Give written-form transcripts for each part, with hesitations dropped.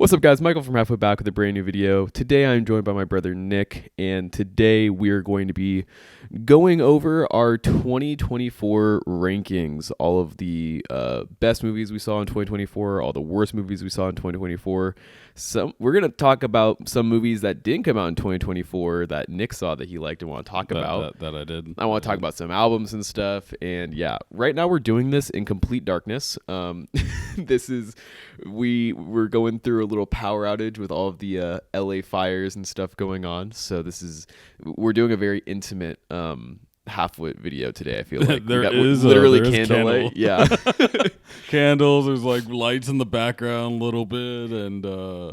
What's up, guys? Michael from Halfway Back with a brand new video. Today I'm joined by my brother Nick, and today we're going to be going over our 2024 rankings. All of the best movies we saw in 2024, all the worst movies we saw in 2024. We're going to talk about some movies that didn't come out in 2024 that Nick saw that he liked and want to talk about. That I did. I want to talk about some albums and stuff. And yeah, right now we're doing this in complete darkness. We're going through a little power outage with all of the LA fires and stuff going on. So we're doing a very intimate half-wit video today. I feel like there is literally candlelight. Yeah. Candles. There's like lights in the background a little bit, and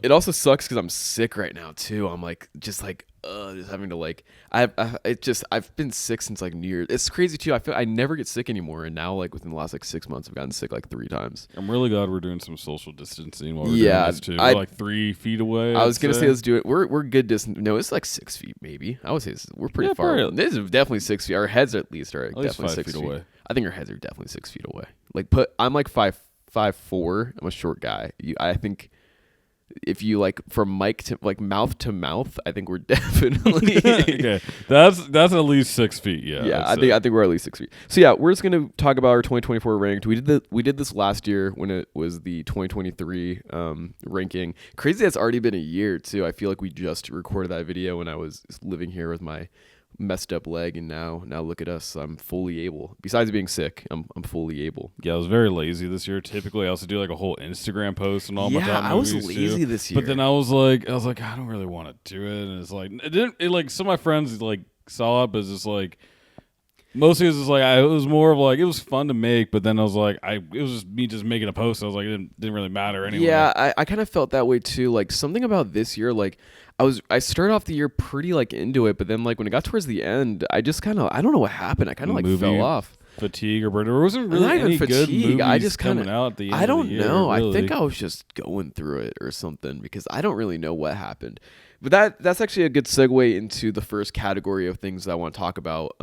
it also sucks because I'm sick right now too. I'm just having to I've been sick since like New Year's. It's crazy too. I feel I never get sick anymore, and now like within the last 6 months, I've gotten sick like 3 times. I'm really glad we're doing some social distancing while we're doing this too. We're like 3 feet away. I was gonna say let's do it. We're good distance. No, it's like 6 feet maybe. I would say we're pretty far. Probably. This is definitely 6 feet. Our heads at least are definitely 5 6 feet away. I think our heads are definitely 6 feet away. I'm like 5'4". I'm a short guy. I think if you like from mic to like mouth to mouth, I think we're definitely okay. That's at least 6 feet. Yeah. I think we're at least 6 feet. So yeah, we're just gonna talk about our 2024 ranked. We did this last year when it was the 2023 ranking. Crazy, that's already been a year too. I feel like we just recorded that video when I was living here with my messed up leg, and now look at us. I'm fully able. Besides being sick, I'm fully able. Yeah, I was very lazy this year. Typically, I also do like a whole Instagram post and all my top movies. I was lazy too. this year. But then I was like, I don't really want to do it, and it's like some of my friends like saw it, but it's just like mostly it was just like it was more of like it was fun to make, but then I was like it was just me just making a post. I was like it didn't really matter anyway. Yeah, I kind of felt that way too. Like something about this year, like I started off the year pretty like into it, but then like when it got towards the end, I just kind of I don't know what happened. I kind of like fell off. Fatigue or burnout. There wasn't really Not even any fatigue. good movies I just coming out at the end I don't of the year, know. really. I think I was just going through it or something because I don't really know what happened. But that's actually a good segue into the first category of things that I want to talk about,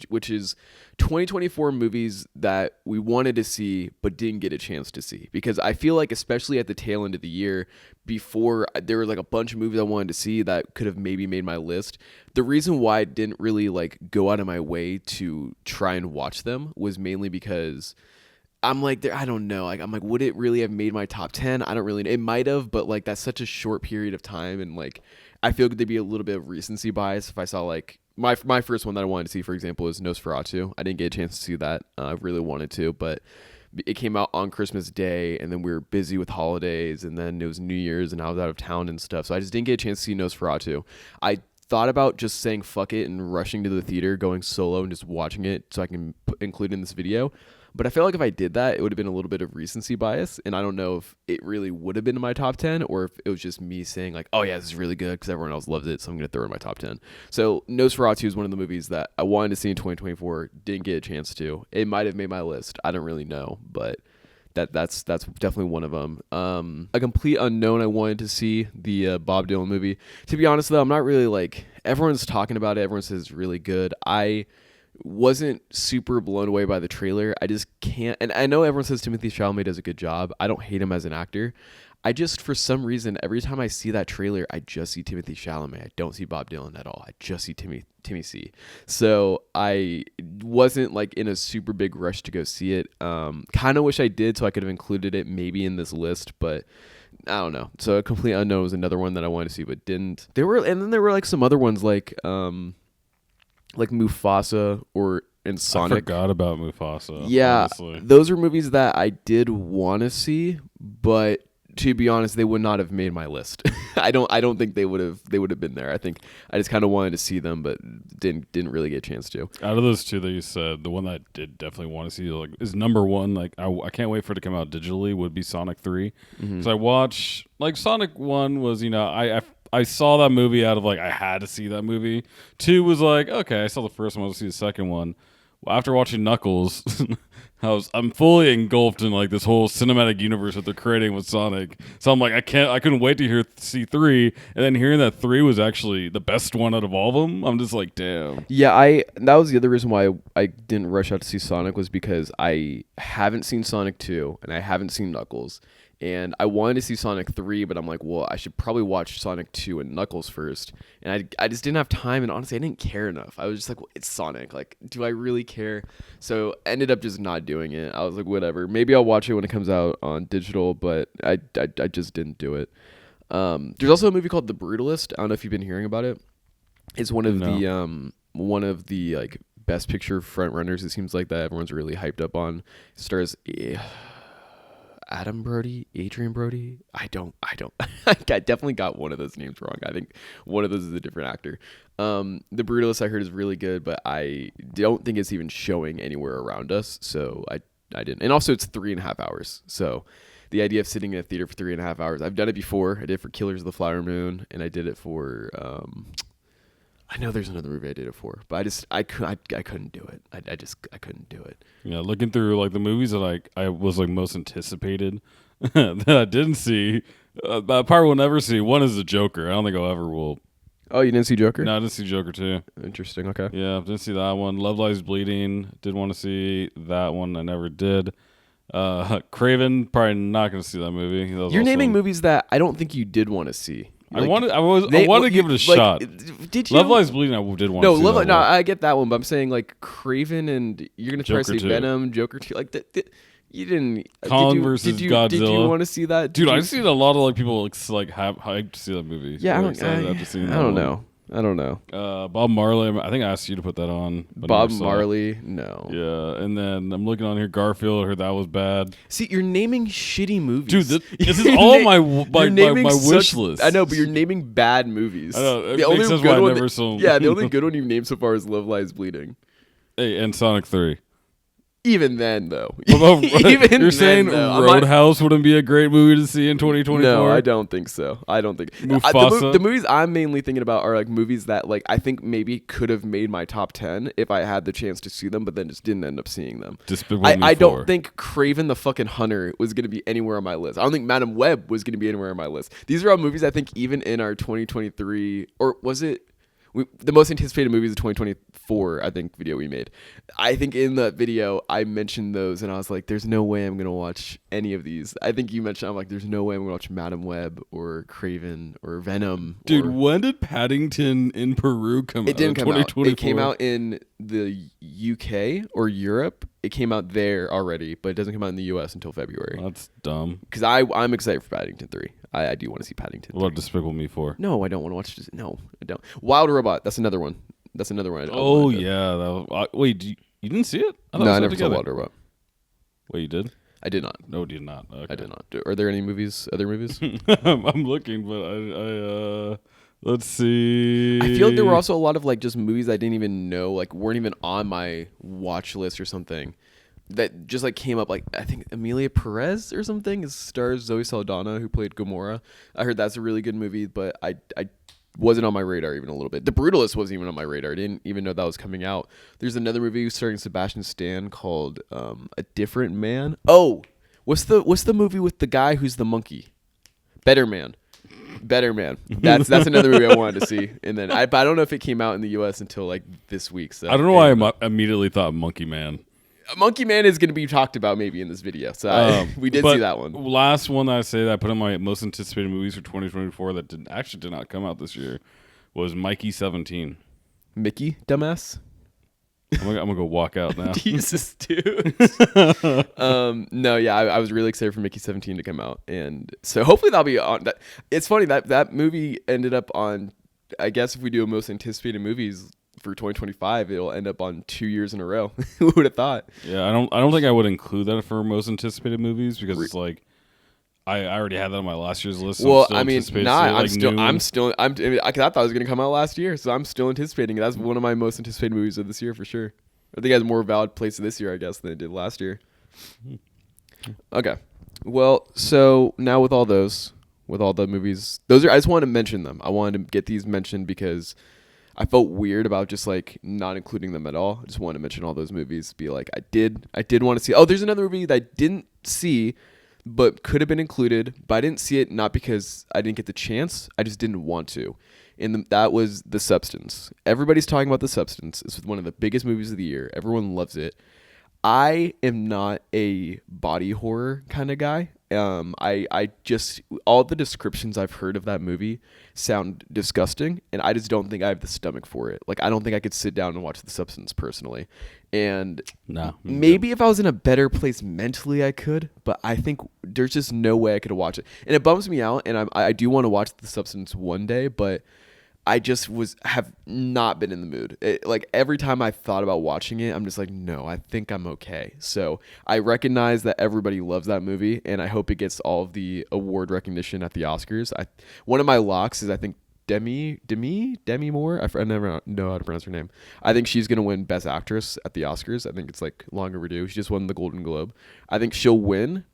which is 2024 movies that we wanted to see but didn't get a chance to see. Because I feel like especially at the tail end of the year, before there were like a bunch of movies I wanted to see that could have maybe made my list. The reason why I didn't really like go out of my way to try and watch them was mainly because I'm like, I don't know. Like, I'm like, would it really have made my top 10? I don't really know. It might have, but like, that's such a short period of time. And like, I feel like there'd be a little bit of recency bias if I saw like my first one that I wanted to see, for example, is Nosferatu. I didn't get a chance to see that. I really wanted to, but it came out on Christmas Day, and then we were busy with holidays, and then it was New Year's, and I was out of town and stuff. So I just didn't get a chance to see Nosferatu. I thought about just saying fuck it and rushing to the theater, going solo, and just watching it so I can include it in this video. But I feel like if I did that, it would have been a little bit of recency bias, and I don't know if it really would have been in my top 10 or if it was just me saying like, oh yeah, this is really good because everyone else loves it, so I'm going to throw it in my top 10. So Nosferatu is one of the movies that I wanted to see in 2024, didn't get a chance to. It might have made my list. I don't really know, but that's definitely one of them. A complete unknown, I wanted to see the Bob Dylan movie. To be honest though, I'm not really like, everyone's talking about it. Everyone says it's really good. I wasn't super blown away by the trailer. I just can't, and I know everyone says Timothée Chalamet does a good job. I don't hate him as an actor. I just, for some reason, every time I see that trailer, I just see Timothée Chalamet. I don't see Bob Dylan at all. I just see Timmy C. So I wasn't like in a super big rush to go see it. Kind of wish I did, so I could have included it maybe in this list, but I don't know. So A Complete Unknown was another one that I wanted to see, but didn't. There were like some other ones like Mufasa and Sonic. I forgot about Mufasa. Yeah, honestly. Those are movies that I did want to see, but to be honest, they would not have made my list. I don't think they would have been there. I think I just kind of wanted to see them, but didn't really get a chance to. Out of those two that you said, the one that I did definitely want to see is number one. Like I can't wait for it to come out digitally. Would be Sonic 3. Mm-hmm. So I watched like Sonic 1 was I saw that movie out of like I had to see that movie. 2 was like okay, I saw the first one. I'll see the second one. After watching Knuckles, I'm fully engulfed in like this whole cinematic universe that they're creating with Sonic. So I'm like, I couldn't wait to see 3, and then hearing that 3 was actually the best one out of all of them. I'm just like, damn. Yeah, that was the other reason why I didn't rush out to see Sonic was because I haven't seen Sonic 2 and I haven't seen Knuckles. And I wanted to see Sonic 3, but I'm like, well, I should probably watch Sonic 2 and Knuckles first. And I just didn't have time, and honestly, I didn't care enough. I was just like, well, it's Sonic. Like, do I really care? So ended up just not doing it. I was like, whatever. Maybe I'll watch it when it comes out on digital, but I just didn't do it. There's also a movie called The Brutalist. I don't know if you've been hearing about it. It's one of the like best picture front runners. It seems like that everyone's really hyped up on. It stars Adam Brody, Adrian Brody. I definitely got one of those names wrong. I think one of those is a different actor. The Brutalist I heard is really good, but I don't think it's even showing anywhere around us. So I didn't. And also it's 3.5 hours. So the idea of sitting in a theater for 3.5 hours, I've done it before. I did it for Killers of the Flower Moon, and I did it for I know there's another movie I did it for, but I couldn't do it. I couldn't do it. Yeah, looking through like the movies that I was like most anticipated that I didn't see, I probably will never see. One is The Joker. I don't think I'll ever will. Oh, you didn't see Joker? No, I didn't see Joker too. Interesting. Okay. Yeah, didn't see that one. Love Lies Bleeding. Did want to see that one. I never did. Craven. Probably not going to see that movie. That You're naming movies that I don't think you did want to see. I wanted to give it a shot. Did you? Love Lies Bleeding. I did want to see. No, I get that one, but I'm saying like Craven, and you're gonna try to say 2. Venom, Joker 2. Like you didn't. Kong versus Godzilla. Did you want to see that? Dude, I've seen a lot of like people like have hyped to see that movie. Yeah, I don't know. Bob Marley. I think I asked you to put that on. Bob Marley. No. Yeah, and then I'm looking on here. Garfield. I heard that was bad. See, you're naming shitty movies, dude. This is all my wish list. I know, but you're naming bad movies. I know. It the makes sense why I never saw. Yeah, the only good one you've named so far is Love Lies Bleeding. Hey, and Sonic 3. Even then, though. Even you're saying Roadhouse wouldn't be a great movie to see in 2024? No, I don't think so. Mufasa? The movies I'm mainly thinking about are like movies that like I think maybe could have made my top 10 if I had the chance to see them, but then just didn't end up seeing them. I don't think Craven the fucking Hunter was going to be anywhere on my list. I don't think Madam Web was going to be anywhere on my list. These are all movies I think even in our 2023, or was it the most anticipated movies of 2024, I think, video we made. I think in that video, I mentioned those, and I was like, there's no way I'm going to watch any of these. I think you mentioned, I'm like, there's no way I'm going to watch Madam Web or Craven or Venom. Dude, when did Paddington in Peru come out? It didn't come out. It came out in the UK or Europe. It came out there already, but it doesn't come out in the US until February. That's dumb. Because I'm excited for Paddington 3. I do want to see Paddington 3. What about Despicable Me 4? No, I don't want to watch this. No, I don't. Wild Robot. That's another one. Oh, yeah. Wait, you didn't see it? No, I never saw Wild Robot. Wait, you did? I did not. No, you did not. Okay. I did not. Are there any other movies? I'm looking, but I let's see. I feel like there were also a lot of like just movies I didn't even know, like weren't even on my watch list or something, that just like came up. Like I think Emilia Perez or something stars Zoe Saldana, who played Gamora. I heard that's a really good movie, but I wasn't on my radar even a little bit. The Brutalist wasn't even on my radar. I didn't even know that was coming out. There's another movie starring Sebastian Stan called A Different Man. Oh, what's the movie with the guy who's the monkey? Better Man. That's another movie I wanted to see. And then I don't know if it came out in the US until like this week. So I don't know why I immediately thought Monkey Man. Monkey Man is going to be talked about maybe in this video. So we did see that one. Last one that I say that I put in my most anticipated movies for 2024 that did not come out this year was Mikey 17. Mickey, dumbass. I'm gonna go walk out now. Jesus, dude. No, yeah, I was really excited for Mickey 17 to come out, and so hopefully that'll be on. It's funny that movie ended up on. I guess if we do a most anticipated movies for 2025, it'll end up on 2 years in a row. Who would have thought? Yeah, I don't think I would include that for most anticipated movies because it's like I already had that on my last year's list. So well, I mean, I thought it was gonna come out last year, so I'm still anticipating it. That's one of my most anticipated movies of this year for sure. I think it has a more valid place this year, I guess, than it did last year. Okay, well, so now with all the movies, I just wanted to mention them. I wanted to get these mentioned because I felt weird about just like not including them at all. I just wanted to mention all those movies. Be like, I did want to see. Oh, there's another movie that I didn't see, but could have been included. But I didn't see it not because I didn't get the chance. I just didn't want to. And that was The Substance. Everybody's talking about The Substance. It's one of the biggest movies of the year. Everyone loves it. I am not a body horror kind of guy. I just all the descriptions I've heard of that movie sound disgusting, and I just don't think I have the stomach for it. Like I don't think I could sit down and watch The Substance personally. And No. maybe if I was in a better place mentally, I could. But I think there's just no way I could watch it, and it bums me out. And I do want to watch The Substance one day, but I just have not been in the mood. Like every time I thought about watching it, I'm just like, no, I think I'm okay. So I recognize that everybody loves that movie, and I hope it gets all of the award recognition at the Oscars. One of my locks is I think Demi Moore. I never know how to pronounce her name. I think she's gonna win Best Actress at the Oscars. I think it's like long overdue. She just won the Golden Globe. I think she'll win.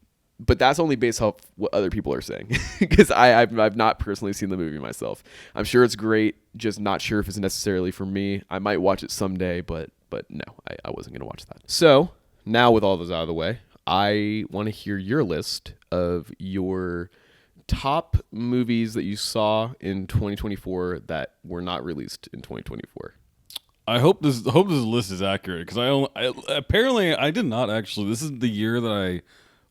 But that's only based off what other people are saying, because I've not personally seen the movie myself. I'm sure it's great, just not sure if it's necessarily for me. I might watch it someday, but no, I wasn't gonna watch that. So now with all those out of the way, I want to hear your list of your top movies that you saw in 2024 that were not released in 2024. I hope this list is accurate because apparently I did not actually. This is the year that I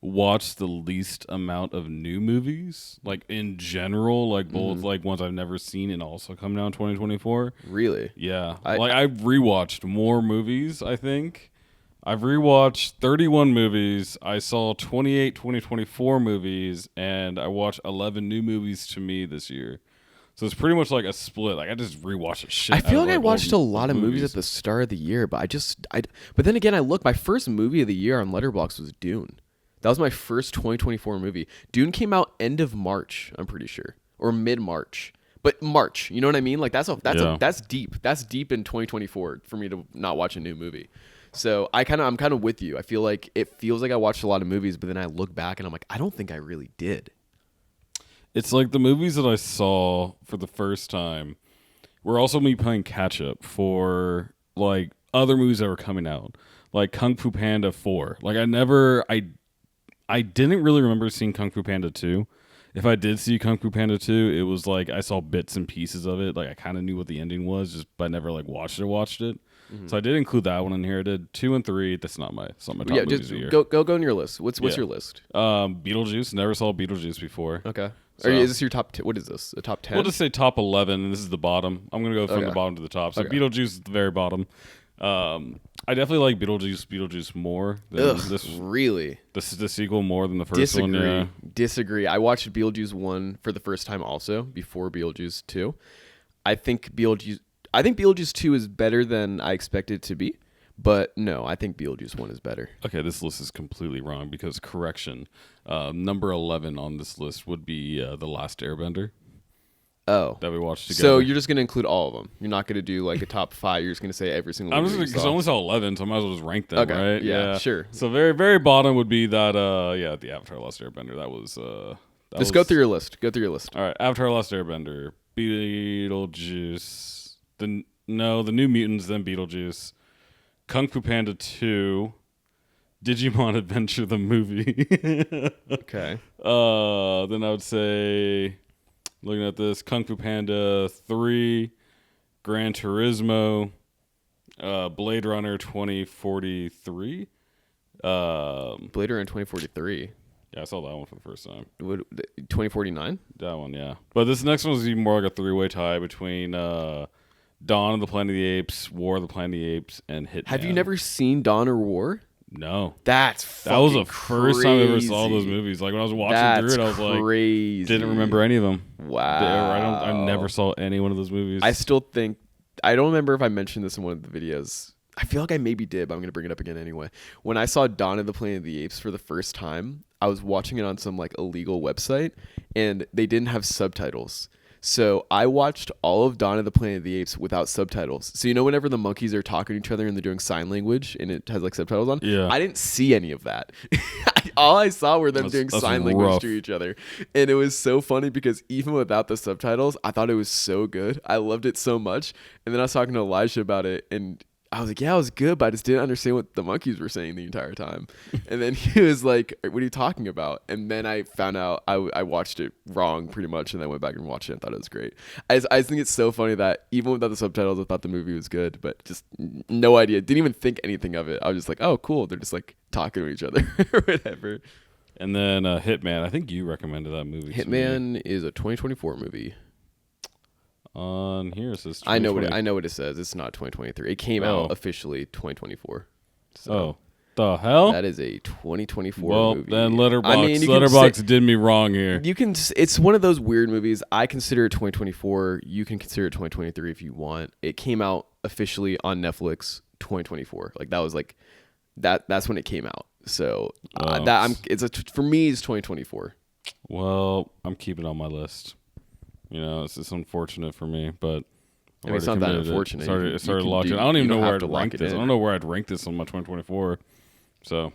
watched the least amount of new movies, like in general, like both like ones I've never seen and also coming out in 2024. Really? Yeah, I've rewatched more movies. I think I've rewatched 31 movies. I saw 28 2024 movies, and I watched 11 new movies to me this year. So it's pretty much like a split. Like I just rewatched a shit. I feel like I old watched a lot of movies at the start of the year, but but then again, my first movie of the year on Letterboxd was Dune. That was my first 2024 movie. Dune came out end of March, I'm pretty sure, or mid-March. But March, you know what I mean? Like that's deep. That's deep in 2024 for me to not watch a new movie. So I'm kind of with you. I feel like it feels like I watched a lot of movies, but then I look back and I'm like, I don't think I really did. It's like the movies that I saw for the first time were also me playing catch up for like other movies that were coming out, like Kung Fu Panda 4. Like I didn't really remember seeing Kung Fu Panda 2. If I did see Kung Fu Panda 2, it was like I saw bits and pieces of it. Like I kind of knew what the ending was, but I never like watched it. Mm-hmm. So I did include that one in here. I did 2 and 3. That's not my top movies just of the year. Go on your list. What's your list? Beetlejuice. Never saw Beetlejuice before. Okay. So, is this your top? What is this? A top 10? We'll just say top 11, and this is the bottom. I'm gonna go from the bottom to the top. So Beetlejuice is the very bottom. I definitely like Beetlejuice more than this. Really? This is the sequel more than the first one. Yeah. Disagree. I watched Beetlejuice 1 for the first time also before Beetlejuice 2. I think Beetlejuice 2 is better than I expected it to be. But no, I think Beetlejuice 1 is better. Okay, this list is completely wrong because correction. Number 11 on this list would be The Last Airbender. Oh. That we watched together. So you're just going to include all of them. You're not going to do like a top 5. You're just going to say every single movie. Because I only saw 11, so I might as well just rank them, right? Yeah, sure. So very, very bottom would be that, the Avatar Last Airbender. That was... Go through your list. All right, Avatar Last Airbender, Beetlejuice, the New Mutants, then Beetlejuice, Kung Fu Panda 2, Digimon Adventure the movie. Okay. Then I would say, looking at this, Kung Fu Panda 3, Gran Turismo, Blade Runner 2043. Blade Runner 2043. Yeah, I saw that one for the first time. 2049? That one, yeah. But this next one is even more like a three-way tie between Dawn of the Planet of the Apes, War of the Planet of the Apes, and Hitman. Have you never seen Dawn or War? No. That was the first time I ever saw those movies. Like when I was watching through it, I was like, didn't remember any of them. Wow. I never saw any one of those movies. I still think, I don't remember if I mentioned this in one of the videos. I feel like I maybe did, but I'm going to bring it up again anyway. When I saw Dawn of the Planet of the Apes for the first time, I was watching it on some like illegal website and they didn't have subtitles. So I watched all of Dawn of the Planet of the Apes without subtitles. So whenever the monkeys are talking to each other and they're doing sign language and it has like subtitles on, yeah. I didn't see any of that. All I saw were them doing sign language to each other. And it was so funny because even without the subtitles, I thought it was so good. I loved it so much. And then I was talking to Elijah about it and I was like, yeah, it was good, but I just didn't understand what the monkeys were saying the entire time. And then he was like, what are you talking about? And then I found out I watched it wrong pretty much, and then I went back and watched it and thought it was great. I just think it's so funny that even without the subtitles, I thought the movie was good, but just no idea. Didn't even think anything of it. I was just like, oh, cool. They're just like talking to each other or whatever. And then Hitman. I think you recommended that movie. to me. Hitman is a 2024 movie. On here it says. I know 2020 what it says. It's not 2023. It came Oh. out officially 2024. So Oh, the hell! that is a 2024 Well, movie. then Letterboxd. I mean, you can Letterboxd did me wrong here. You can. It's one of those weird movies. I consider it 2024. You can consider it 2023 if you want. It came out officially on Netflix 2024. Like that was like that. That's when it came out. So Oh. for me it's 2024. Well, I'm keeping it on my list. You know, it's just unfortunate for me, but I mean, it's not that committed it. unfortunate. It's already can locked do- in. I don't you even know where have I'd to lock rank it this. in. I don't know where I'd rank this on my 2024. So,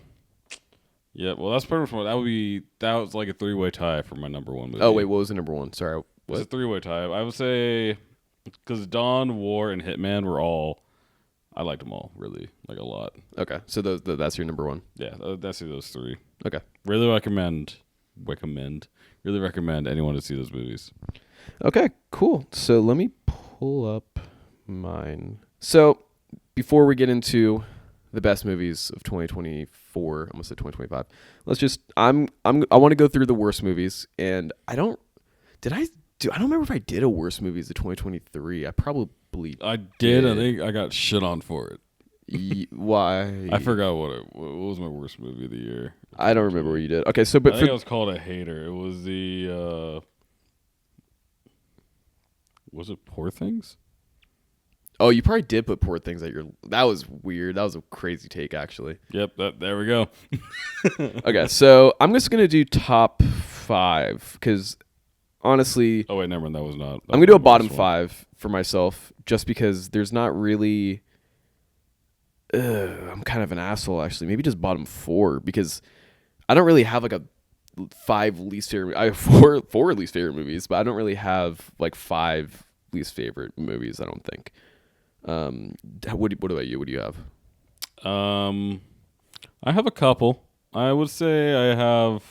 yeah. Well, that's pretty much what that was like a 3-way tie for my number one movie. Oh wait, what was the number one? Sorry, It's a what? 3-way tie. I would say because Dawn, War, and Hitman were all. I liked them all really, like a lot. Okay, so that's your number one. Yeah, that's those three. Okay. Really recommend. Really recommend anyone to see those movies. Okay, cool. So let me pull up mine. So before we get into the best movies of 2024, I almost said 2025. Let's just I want to go through the worst movies, and I don't remember if I did a worst movies of 2023. I probably I did. I think I got shit on for it. why I forgot what was my worst movie of the year. I don't remember what you did. Okay, so I but think for I was called a hater. It was the was it Poor Things? oh, you probably did put Poor Things at your. That was weird. That was a crazy take, actually. Yep, there we go. Okay, so I'm just gonna do top 5 because honestly, Oh wait, never mind. That was not. I'm gonna do a bottom 5 for myself, just because there's not really. I'm kind of an asshole, actually. Maybe just bottom 4 because I don't really have like a 5 least favorite. I have four least favorite movies, but I don't really have like 5 least favorite movies. I don't think. What about you? What do you have? I have a couple. I would say I have.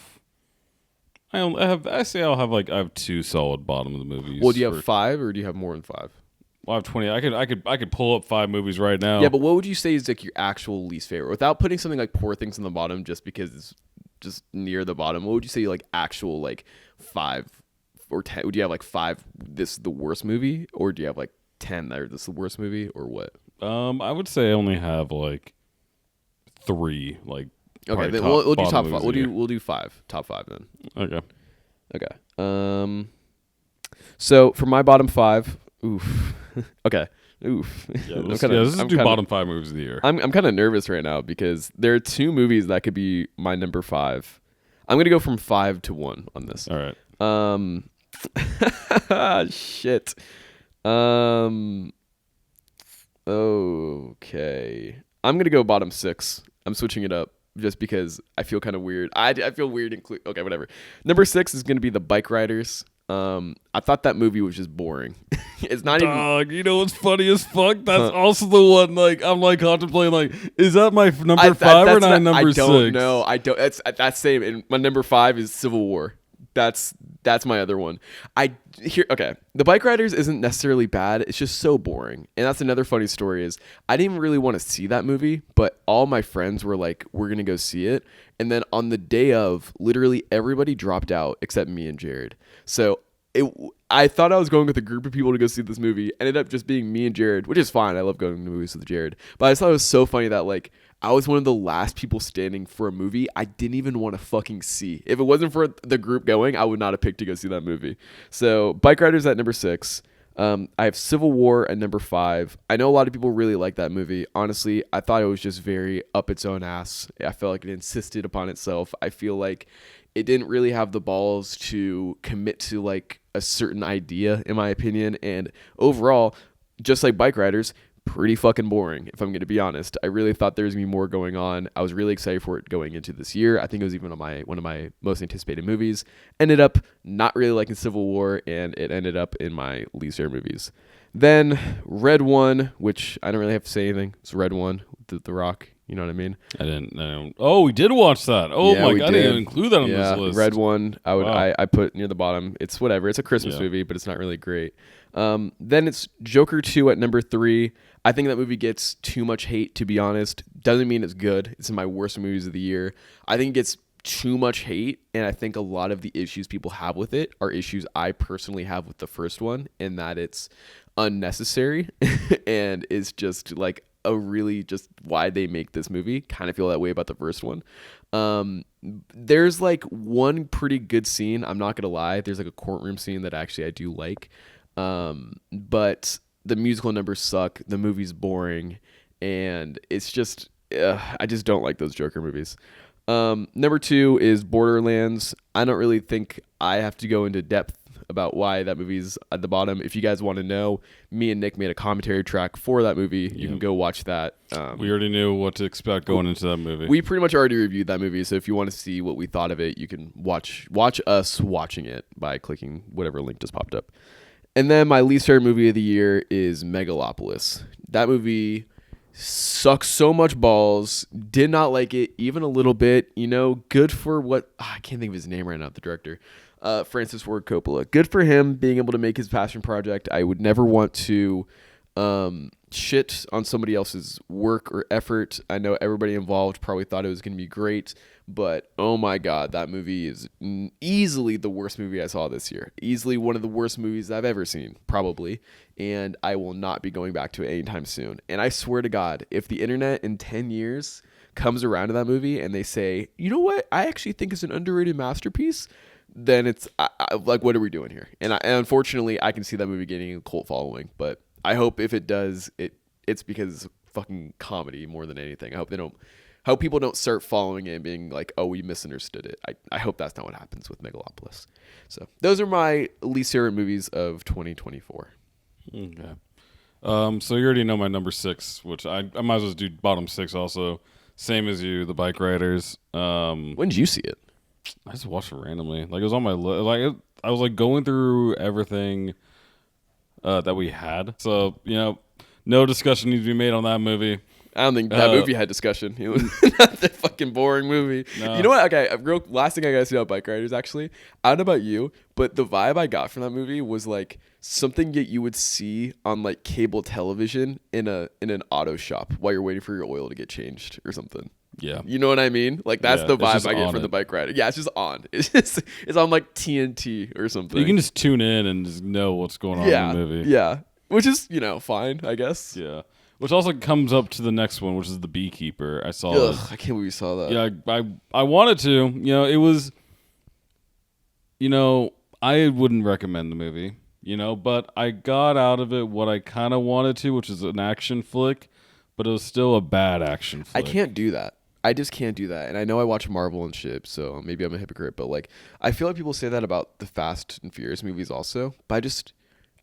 I say I have 2 solid bottom of the movies. Well, do you have 5 or do you have more than 5? Well, I have 20. I could pull up 5 movies right now. Yeah, but what would you say is like your actual least favorite without putting something like Poor Things on the bottom just because it's just near the bottom? What would you say like actual like 5 or 10? Would you have like 5? This is the worst movie, or do you have like 10 that are this is the worst movie, or what? I would say I only have like 3. Like Okay, probably then we'll do bottom top movies 5. of We'll the year. do 5. Top 5 then. Okay. Okay. So for my bottom 5, oof. Okay. Oof. Yeah, I'm let's kinda- just I'm do kinda- bottom 5 movies of the year. I'm kind of nervous right now because there are 2 movies that could be my number 5. I'm gonna go from 5 to 1 on this. All right. Shit. Okay. I'm gonna go bottom 6. I'm switching it up just because I feel kind of weird. I feel weird. Okay, whatever. Number 6 is gonna be The Bike Riders. I thought that movie was just boring. It's not even. Dog, you know what's funny as fuck? That's also the one. Like I'm like contemplating. Like, is that my number 5 or not number 6? I don't know. I don't. That's same. And my number 5 is Civil War. That's my other one. Okay. The Bike Riders isn't necessarily bad. It's just so boring. And that's another funny story is I didn't really want to see that movie, but all my friends were like, we're going to go see it. And then on the day of, literally everybody dropped out except me and Jared. So I thought I was going with a group of people to go see this movie. Ended up just being me and Jared, which is fine. I love going to movies with Jared. But I just thought it was so funny that like I was one of the last people standing for a movie I didn't even want to fucking see. If it wasn't for the group going, I would not have picked to go see that movie. So Bike Riders at number 6. I have Civil War at number 5. I know a lot of people really like that movie. Honestly, I thought it was just very up its own ass. I felt like it insisted upon itself. I feel like it didn't really have the balls to commit to like a certain idea, in my opinion. And overall, just like Bike Riders, pretty fucking boring, if I'm going to be honest. I really thought there was going to be more going on. I was really excited for it going into this year. I think it was even one of my most anticipated movies. Ended up not really liking Civil War, and it ended up in my least favorite movies. Then Red One, which I don't really have to say anything. It's Red One, The Rock. You know what I mean? I didn't. Oh, we did watch that. Oh Yeah, my we god, I did. didn't even include that on this list. Red One. Wow. I put near the bottom. It's whatever. It's a Christmas Yeah. movie, but it's not really great. Then it's Joker 2 at number 3. I think that movie gets too much hate, to be honest. Doesn't mean it's good. It's in my worst movies of the year. I think it gets too much hate, and I think a lot of the issues people have with it are issues I personally have with the first one, in that it's unnecessary and it's just like a really just why they make this movie. Kind of feel that way about the first one. There's like one pretty good scene, I'm not gonna lie. There's like a courtroom scene that actually I do like, but the musical numbers suck, the movie's boring, and it's just I just don't like those Joker movies. Number 2 is Borderlands. I don't really think I have to go into depth about why that movie's at the bottom. If you guys want to know, me and Nick made a commentary track for that movie. You can go watch that. We already knew what to expect going into that movie. We pretty much already reviewed that movie, so if you want to see what we thought of it, you can watch us watching it by clicking whatever link just popped up. And then my least favorite movie of the year is Megalopolis. That movie sucks so much balls. Did not like it even a little bit. You know, good for what I can't think of his name right now. The director, Francis Ford Coppola. Good for him being able to make his passion project. I would never want to shit on somebody else's work or effort. I know everybody involved probably thought it was going to be great, but oh my god, that movie is easily the worst movie I saw this year. Easily one of the worst movies I've ever seen, probably, and I will not be going back to it anytime soon. And I swear to God, if the internet in 10 years comes around to that movie and they say, you know what, I actually think it's an underrated masterpiece, then it's like, what are we doing here? And unfortunately, I can see that movie getting a cult following, but I hope if it does, it's because it's fucking comedy more than anything. I hope people don't start following it and being like, oh, we misunderstood it. I hope that's not what happens with Megalopolis. So those are my least favorite movies of 2024. Okay. So you already know my number 6, which I might as well do bottom 6 also. Same as you, The Bike Riders. When did you see it? I just watched it randomly. Like, it was on my list. I was like going through everything that we had. So, you know, no discussion needs to be made on that movie. I don't think that movie had discussion. It was not that fucking boring movie. No. You know what? Okay, last thing I gotta say about Bike Riders, actually, I don't know about you, but the vibe I got from that movie was like something that you would see on like cable television in an auto shop while you're waiting for your oil to get changed or something. Yeah. You know what I mean? Like, that's the vibe I get from the Bike Rider. Yeah, it's just on. It's on like TNT or something. You can just tune in and just know what's going on in the movie. Yeah. Which is, fine, I guess. Yeah. Which also comes up to the next one, which is The Beekeeper. I saw it. I can't believe you saw that. Yeah, I wanted to. It was, I wouldn't recommend the movie, but I got out of it what I kind of wanted to, which is an action flick, but it was still a bad action flick. I can't do that. I just can't do that. And I know I watch Marvel and shit, so maybe I'm a hypocrite, but like, I feel like people say that about the Fast and Furious movies also, but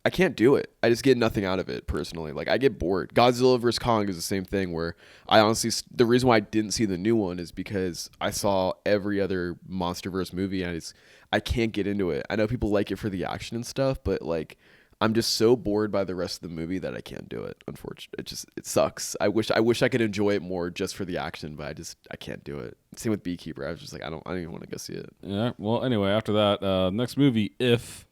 I can't do it. I just get nothing out of it personally. Like, I get bored. Godzilla vs. Kong is the same thing, where I honestly, the reason why I didn't see the new one is because I saw every other MonsterVerse movie and I can't get into it. I know people like it for the action and stuff, but like, I'm just so bored by the rest of the movie that I can't do it. Unfortunately, it sucks. I wish I could enjoy it more just for the action, but I can't do it. Same with Beekeeper. I was just like, I don't even want to go see it. Yeah. Well, anyway, after that, next movie, If,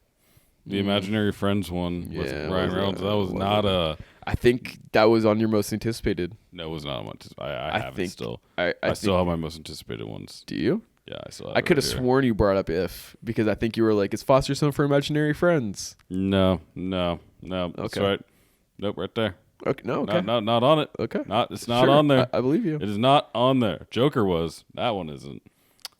the Imaginary Friends one with Ryan Reynolds. That was not a. I think that was on your most anticipated. No, it was not much. I have it still. I still have my most anticipated ones. Do you? Yeah, I still have I could have sworn you brought up If, because I think you were like, it's Foster Son for Imaginary Friends. No. That's Okay. right. Nope, right there. Okay, no, okay. Not on it. Okay. It's not on there. I believe you. It is not on there. Joker was. That one isn't.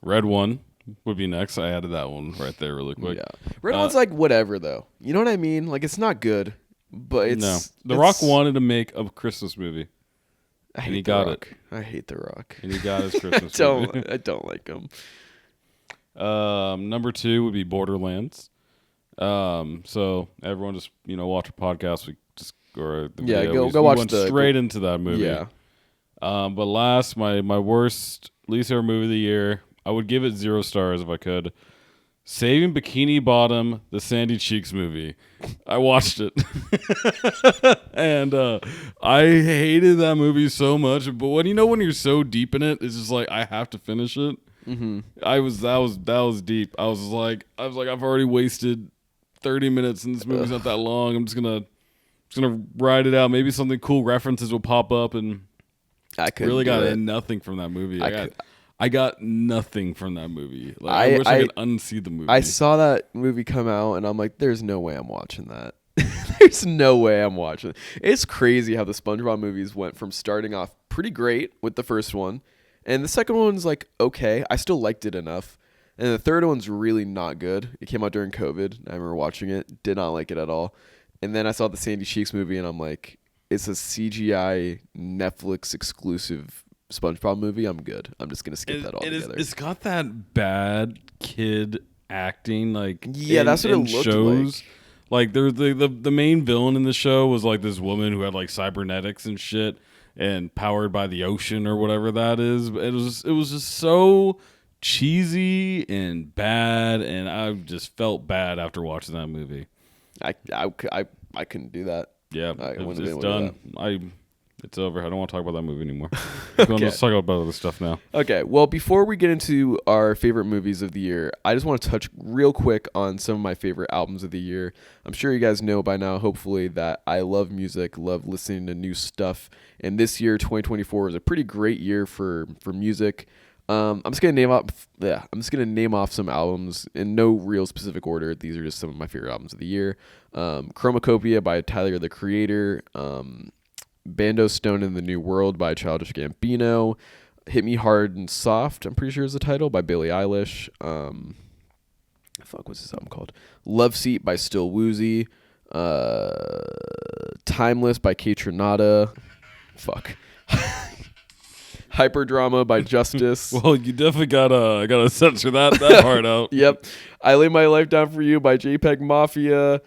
Red One would be next. I added that one right there really quick. Yeah. Red One's like whatever though. You know what I mean? Like, it's not good, but it's no. The Rock wanted to make a Christmas movie. I hate and he The got Rock. it. I hate The Rock. And he got his Christmas movie. I don't like him. Number 2 would be Borderlands. So everyone just watch a podcast. We just go watch went straight into that movie. Yeah. But last, my least favorite movie of the year, I would give it 0 stars if I could. Saving Bikini Bottom, the Sandy Cheeks movie. I watched it. And I hated that movie so much. But when you're so deep in it, it's just like, I have to finish it. Mm-hmm. That was deep. I was like, I've already wasted 30 minutes and this movie's not that long. I'm just gonna ride it out. Maybe something cool references will pop up, and I really got nothing from that movie. I got nothing from that movie. Like, I wish I could unsee the movie. I saw that movie come out, and I'm like, there's no way I'm watching that. There's no way I'm watching it. It's crazy how the SpongeBob movies went from starting off pretty great with the first one, and the second one's like, okay, I still liked it enough. And the third one's really not good. It came out during COVID. I remember watching it. Did not like it at all. And then I saw the Sandy Cheeks movie, and I'm like, it's a CGI Netflix exclusive SpongeBob movie. I'm good. I'm just gonna skip that altogether. It's got that bad kid acting, like that's what it looked shows. Like there, the main villain in the show was like this woman who had like cybernetics and shit, and powered by the ocean or whatever that is. It was just so cheesy and bad, and I just felt bad after watching that movie. I couldn't do that. Yeah, it's done. It's over. I don't want to talk about that movie anymore. Let's talk about other stuff now. Okay. Well, before we get into our favorite movies of the year, I just want to touch real quick on some of my favorite albums of the year. I'm sure you guys know by now, hopefully, that I love music, love listening to new stuff. And this year, 2024, is a pretty great year for music. I'm just gonna name off some albums in no real specific order. These are just some of my favorite albums of the year. Chromacopia by Tyler the Creator. Bando Stone in the New World by Childish Gambino. Hit Me Hard and Soft, I'm pretty sure is the title, by Billie Eilish. What's this album called? Love Seat by Still Woozy. Timeless by Kaytranada. Hyperdrama by Justice. Well, you definitely gotta censor that part out. Yep. I Lay My Life Down For You by JPEG Mafia.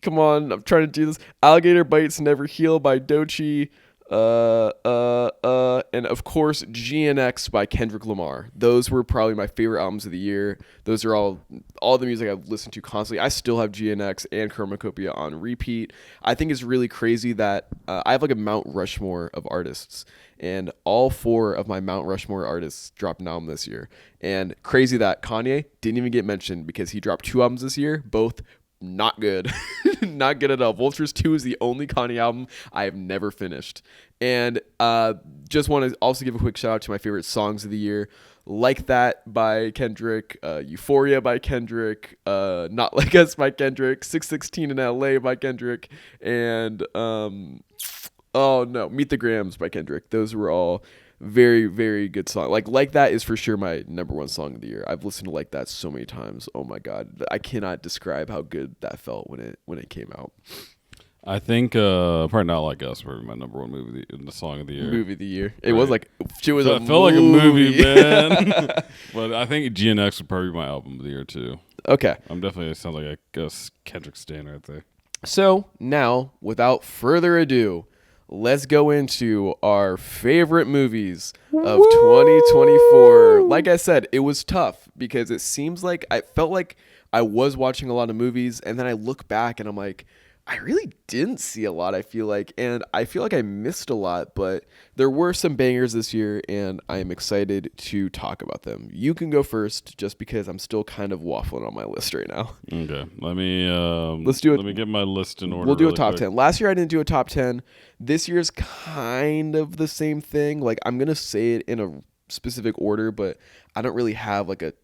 Come on, I'm trying to do this. Alligator Bites Never Heal by Doechii. And of course, GNX by Kendrick Lamar. Those were probably my favorite albums of the year. Those are all the music I've listened to constantly. I still have GNX and Chromacopia on repeat. I think it's really crazy that I have like a Mount Rushmore of artists, and all 4 of my Mount Rushmore artists dropped an album this year. And crazy that Kanye didn't even get mentioned because he dropped 2 albums this year, both not good. Not good at all. Vultures 2 is the only Kanye album I have never finished. And just want to also give a quick shout out to my favorite songs of the year. Like That by Kendrick, Euphoria by Kendrick, Not Like Us by Kendrick, 616 in LA by Kendrick, and Meet the Grams by Kendrick. Those were all very, very good songs. Like That is for sure my number 1 song of the year. I've listened to Like That so many times. Oh my god, I cannot describe how good that felt when it came out. I think probably Not Like Us were my number 1 movie in the song of the year. Movie of the year. It was like it was. It felt like a movie, man. But I think GNX would probably be my album of the year too. Okay, I'm definitely sounds like a Kendrick stan right there. So now, without further ado, let's go into our favorite movies of 2024. Like I said, it was tough because it seems like I felt like I was watching a lot of movies, and then I look back and I'm like, I really didn't see a lot, I feel like, and I feel like I missed a lot, but there were some bangers this year, and I am excited to talk about them. You can go first, just because I'm still kind of waffling on my list right now. Okay, let me let me get my list in order. We'll do a top 10. Last year I didn't do a top 10. This year's kind of the same thing. Like, I'm gonna say it in a specific order, but I don't really have like a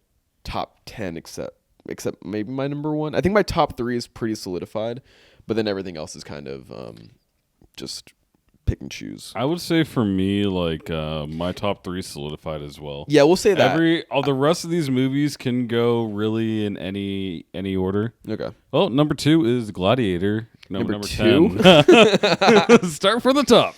top 10 except maybe my number 1. I think my top 3 is pretty solidified. But then everything else is kind of just pick and choose. I would say for me, like my top 3 solidified as well. Yeah, we'll say that. All the rest of these movies can go really in any order. Okay. Well, number 2 is Gladiator. Number 2? 10. Start from the top.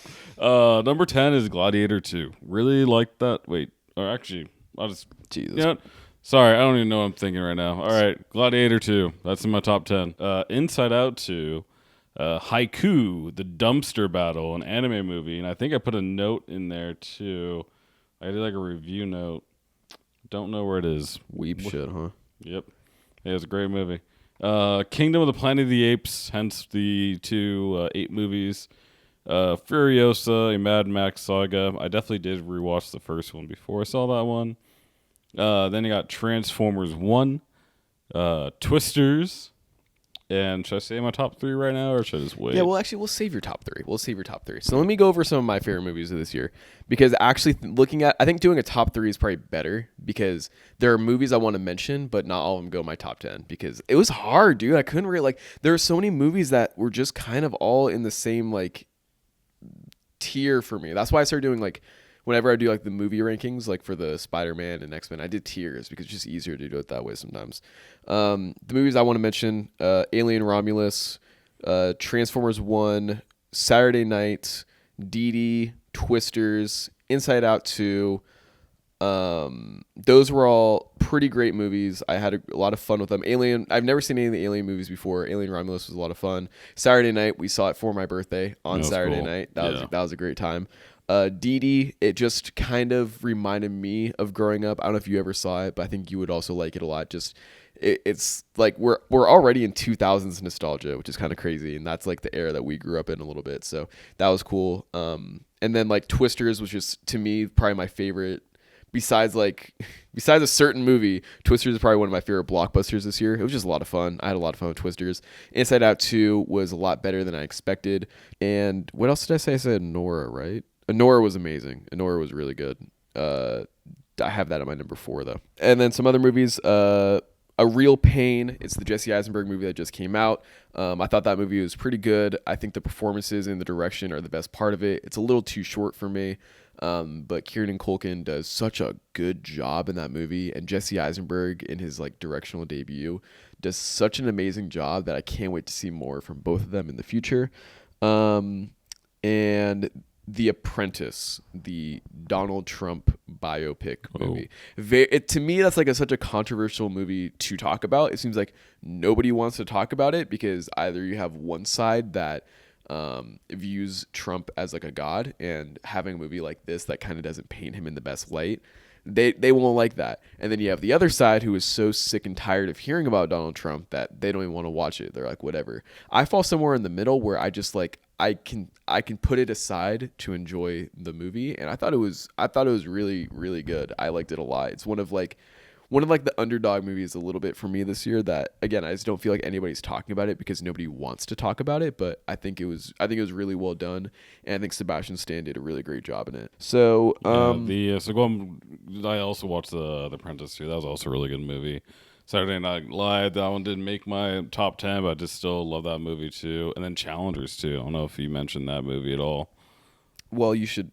Number 10 is Gladiator 2. Really like that. Wait, or actually, I'll just Jesus. You know what? Sorry, I don't even know what I'm thinking right now. All right, Gladiator 2. That's in my top 10. Inside Out 2. Haiku, the dumpster battle, an anime movie. And I think I put a note in there, too. I did like a review note. Don't know where it is. Weep shit, huh? Yep. Yeah, it's a great movie. Kingdom of the Planet of the Apes, hence the 2 ape movies. Furiosa, a Mad Max saga. I definitely did rewatch the first one before I saw that one. Then you got Transformers 1, Twisters, And should I say my top 3 right now, or should I just wait? Yeah, well, actually, we'll save your top three. We'll save your top three. So let me go over some of my favorite movies of this year, because actually looking at, I think doing a top three is probably better, because there are movies I want to mention, but not all of them go in my top 10, because it was hard, dude. I couldn't really, like, there are so many movies that were just kind of all in the same, like, tier for me. That's why I started doing, like, whenever I do like the movie rankings, like for the Spider-Man and X-Men, I did tiers because it's just easier to do it that way sometimes. The movies I want to mention: Alien Romulus, Transformers 1, Saturday Night, Dee Dee, Twisters, Inside Out 2. Those were all pretty great movies. I had a lot of fun with them. Alien, I've never seen any of the Alien movies before. Alien Romulus was a lot of fun. Saturday Night, we saw it for my birthday on Saturday cool. night. That was a great time. Dee Dee, it just kind of reminded me of growing up. I don't know if you ever saw it, but I think you would also like it a lot. Just it's like we're already in 2000s nostalgia, which is kind of crazy, and that's like the era that we grew up in a little bit. So that was cool. And then like Twisters, which is to me probably my favorite. Besides a certain movie, Twisters is probably one of my favorite blockbusters this year. It was just a lot of fun. I had a lot of fun with Twisters. Inside Out 2 was a lot better than I expected. And what else did I say? I said Nora, right? Nora was amazing. Nora was really good. I have that at my number 4 though. And then some other movies. A Real Pain. It's the Jesse Eisenberg movie that just came out. I thought that movie was pretty good. I think the performances and the direction are the best part of it. It's a little too short for me. But Kieran Culkin does such a good job in that movie, and Jesse Eisenberg in his like directional debut does such an amazing job that I can't wait to see more from both of them in the future. And The Apprentice, the Donald Trump biopic movie. To me, that's like such a controversial movie to talk about. It seems like nobody wants to talk about it because either you have one side that views Trump as like a god, and having a movie like this that kind of doesn't paint him in the best light, they won't like that. And then you have the other side who is so sick and tired of hearing about Donald Trump that they don't even want to watch it. They're like, whatever. I fall somewhere in the middle where I just like I can put it aside to enjoy the movie, and I thought it was really, really good. I liked it a lot. It's one of the underdog movies a little bit for me this year that, again, I just don't feel like anybody's talking about it because nobody wants to talk about it, but I think it was really well done, and I think Sebastian Stan did a really great job in it. So I also watched the Apprentice too. That was also a really good movie. Saturday Night Live, that one didn't make my top 10, but I just still love that movie too. And then Challengers too. I don't know if you mentioned that movie at all. Well, you should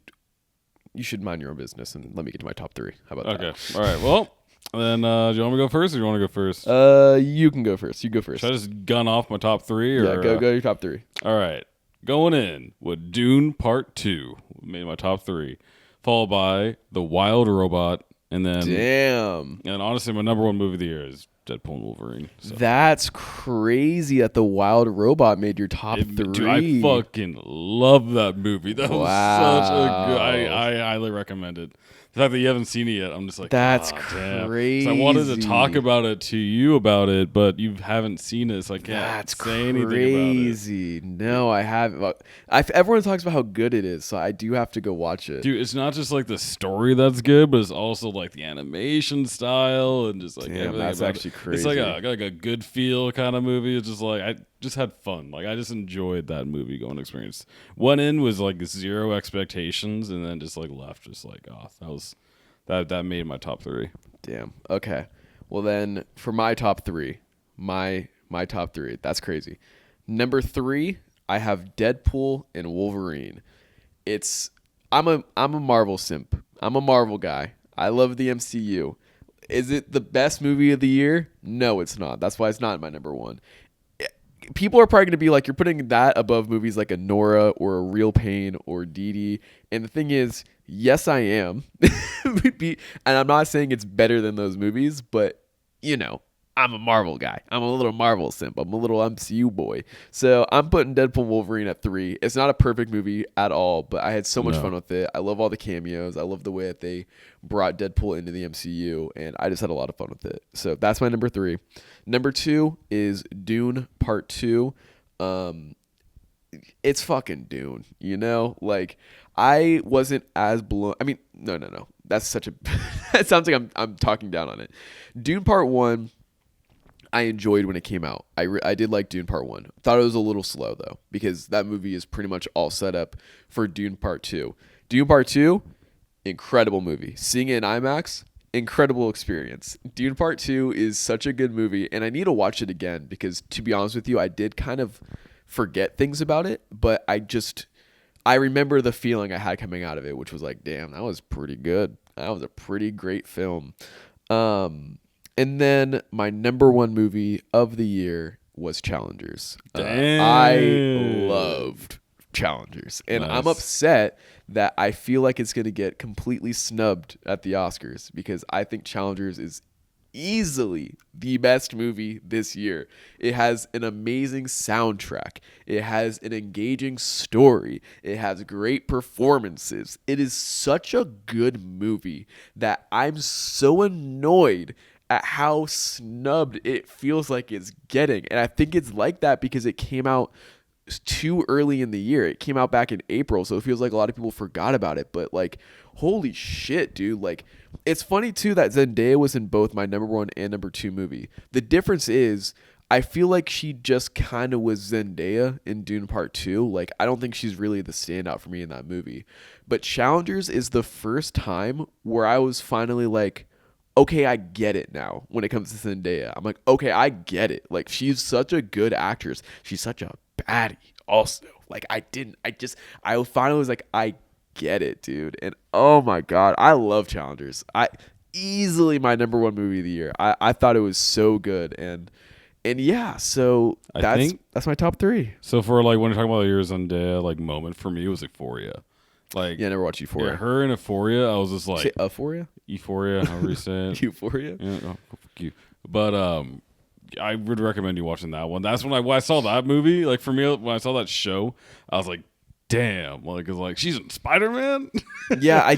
mind your own business and let me get to my top 3. How about that? Okay. All right. Well, then do you want me to go first, or do you want to go first? You can go first. You go first. Should I just gun off my top 3? Or, yeah, go your top 3. All right. Going in with Dune Part 2. Made my top 3. Followed by The Wild Robot. And then, damn. And honestly, my number 1 movie of the year is Deadpool and Wolverine. So. That's crazy that The Wild Robot made your top 3. Dude, I fucking love that movie. That was such a good. I highly recommend it. The fact that you haven't seen it yet, I'm just like, that's crazy. I wanted to talk about it to you about it, but you haven't seen it, so I can't say anything about it. Crazy. No, I haven't. Everyone talks about how good it is, so I do have to go watch it. Dude, it's not just like the story that's good, but it's also like the animation style and just like everything. That's about actually it. crazy. It's like a good feel kind of movie. It's just like I just had fun. Like I just enjoyed that movie going experience. Went in was like 0 expectations, and then just like left just like, oh, that made my top 3. Damn. Okay. Well then, for my top 3, my top 3. That's crazy. Number 3, I have Deadpool and Wolverine. I'm a Marvel simp. I'm a Marvel guy. I love the MCU. Is it the best movie of the year? No, it's not. That's why it's not my number 1. People are probably going to be like, you're putting that above movies like a Nora or a Real Pain or Dee Dee. And the thing is, yes, I am. And I'm not saying it's better than those movies, but, I'm a Marvel guy. I'm a little Marvel simp. I'm a little MCU boy. So I'm putting Deadpool and Wolverine at 3. It's not a perfect movie at all, but I had so much fun with it. I love all the cameos. I love the way that they brought Deadpool into the MCU, and I just had a lot of fun with it. So that's my number 3. Number 2 is Dune Part 2. It's fucking Dune, Like, I wasn't as blown. I mean, no. That's such a... It sounds like I'm talking down on it. Dune Part 1... I enjoyed when it came out. I did like Dune Part 1. Thought it was a little slow, though, because that movie is pretty much all set up for Dune Part 2. Dune Part 2, incredible movie. Seeing it in IMAX, incredible experience. Dune Part 2 is such a good movie, and I need to watch it again because, to be honest with you, I did kind of forget things about it, but I remember the feeling I had coming out of it, which was like, damn, that was pretty good. That was a pretty great film. And then my number one movie of the year was Challengers. I loved Challengers. And I'm Nice. upset that I feel like it's going to get completely snubbed at the Oscars because I think Challengers is easily the best movie this year. It has an amazing soundtrack. It has an engaging story. It has great performances. It is such a good movie that I'm so annoyed at how snubbed it feels like it's getting. And I think it's like that because it came out too early in the year. It came out back in April, so it feels like a lot of people forgot about it. But like, holy shit, dude! Like, it's funny too that Zendaya was in both my number one and number two movie. The difference is, I feel like she just kind of was Zendaya in Dune Part 2. Like, I don't think she's really the standout for me in that movie. But Challengers is the first time where I was finally like, okay, I get it now when it comes to Zendaya. I'm like, okay, I get it. Like, she's such a good actress. She's such a baddie also. Like, I finally was like, I get it, dude. And oh my God, I love Challengers. Easily my number one movie of the year. I thought it was so good. And yeah, so that's my top three. So for like when you're talking about your Zendaya like moment for me, it was Euphoria. Like Yeah, I never watched Euphoria. yeah, her in Euphoria, I was just like Euphoria? Euphoria, however you say it. Euphoria? Yeah, oh, fuck you. But I would recommend you watching that one. That's when I saw that movie. Like for me, when I saw that show, I was like, damn, like it's like she's in Spider-Man. Yeah,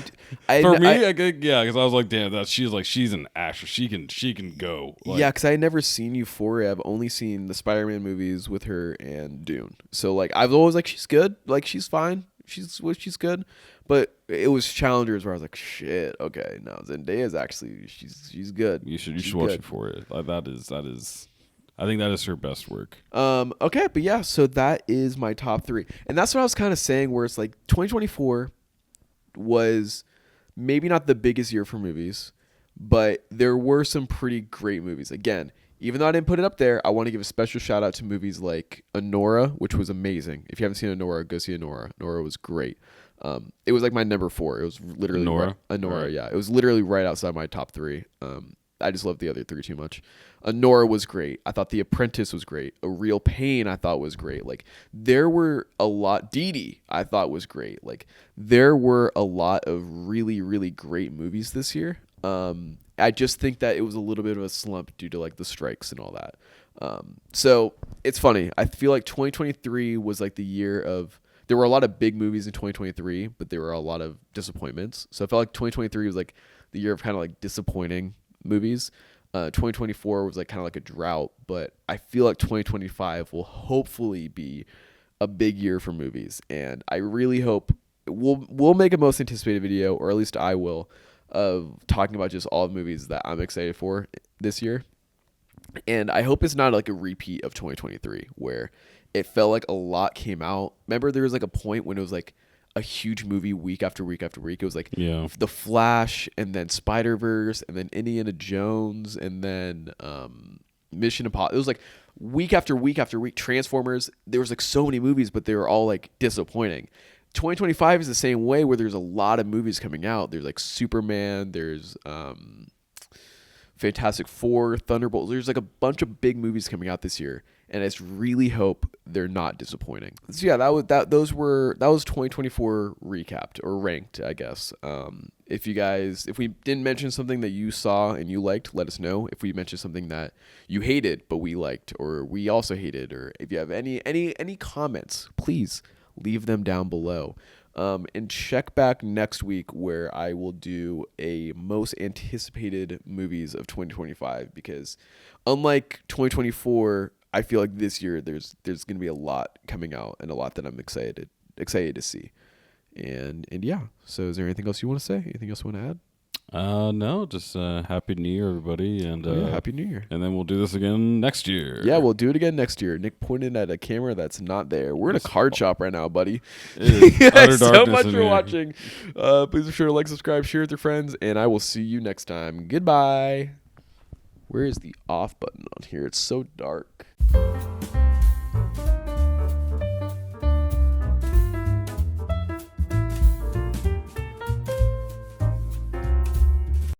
For me, yeah, because I was like, damn, she's an actress. She can go. Like, yeah, because I never seen Euphoria. I've only seen the Spider-Man movies with her and Dune. So like, I've always like, she's good. Like, she's fine. She's good. But it was Challengers where I was like, shit. Okay, no, Zendaya's actually she's good. you should She's watch good. Euphoria. That is. I think that is her best work. Okay, but yeah, so that is my top three, and that's what I was kind of saying. Where it's like 2024 was maybe not the biggest year for movies, but there were some pretty great movies. Again, even though I didn't put it up there, I want to give a special shout out to movies like Anora, which was amazing. If you haven't seen Anora, go see Anora. Anora was great. It was like my number 4. It was literally Anora? Anora, Right. yeah. It was literally right outside my top 3. I just love the other 3 too much. Anora was great. I thought The Apprentice was great. A Real Pain I thought was great. Like, there were a lot. Dee Dee I thought was great. Like, there were a lot of really, really great movies this year. I just think that it was a little bit of a slump due to like the strikes and all that. So it's funny. I feel like 2023 was like the year of, there were a lot of big movies in 2023, but there were a lot of disappointments. So I felt like 2023 was like the year of kind of like disappointing movies. 2024 was like kind of like a drought, but I feel like 2025 will hopefully be a big year for movies. And I really hope we'll make a most anticipated video, or at least I will, of talking about just all the movies that I'm excited for this year. And I hope it's not like a repeat of 2023 where it felt like a lot came out. Remember there was like a point when it was like a huge movie week after week after week. It was like Yeah. The Flash, and then Spider-Verse, and then Indiana Jones, and then Mission Impossible. It was like week after week after week. Transformers. There was like so many movies, but they were all like disappointing. 2025 is the same way, where there's a lot of movies coming out. There's like Superman, there's Fantastic Four, Thunderbolts. There's like a bunch of big movies coming out this year, and I just really hope they're not disappointing. So yeah, that was 2024 recapped or ranked, I guess. If we didn't mention something that you saw and you liked, let us know. If we mentioned something that you hated but we liked, or we also hated, or if you have any comments, please leave them down below. And check back next week where I will do a most anticipated movies of 2025, because unlike 2024, I feel like this year there's going to be a lot coming out and a lot that I'm excited to see. And yeah. So is there anything else you want to say? Anything else you want to add? No, just Happy New Year, everybody, and Yeah, Happy New Year. and then we'll do this again next year. Yeah, we'll do it again next year. Nick pointed at a camera that's not there. We're in a card shop right now, buddy. It is utter So darkness much in for here. watching. Please be sure to like, subscribe, share with your friends, and I will see you next time. Goodbye. Where is the off button on here? It's so dark.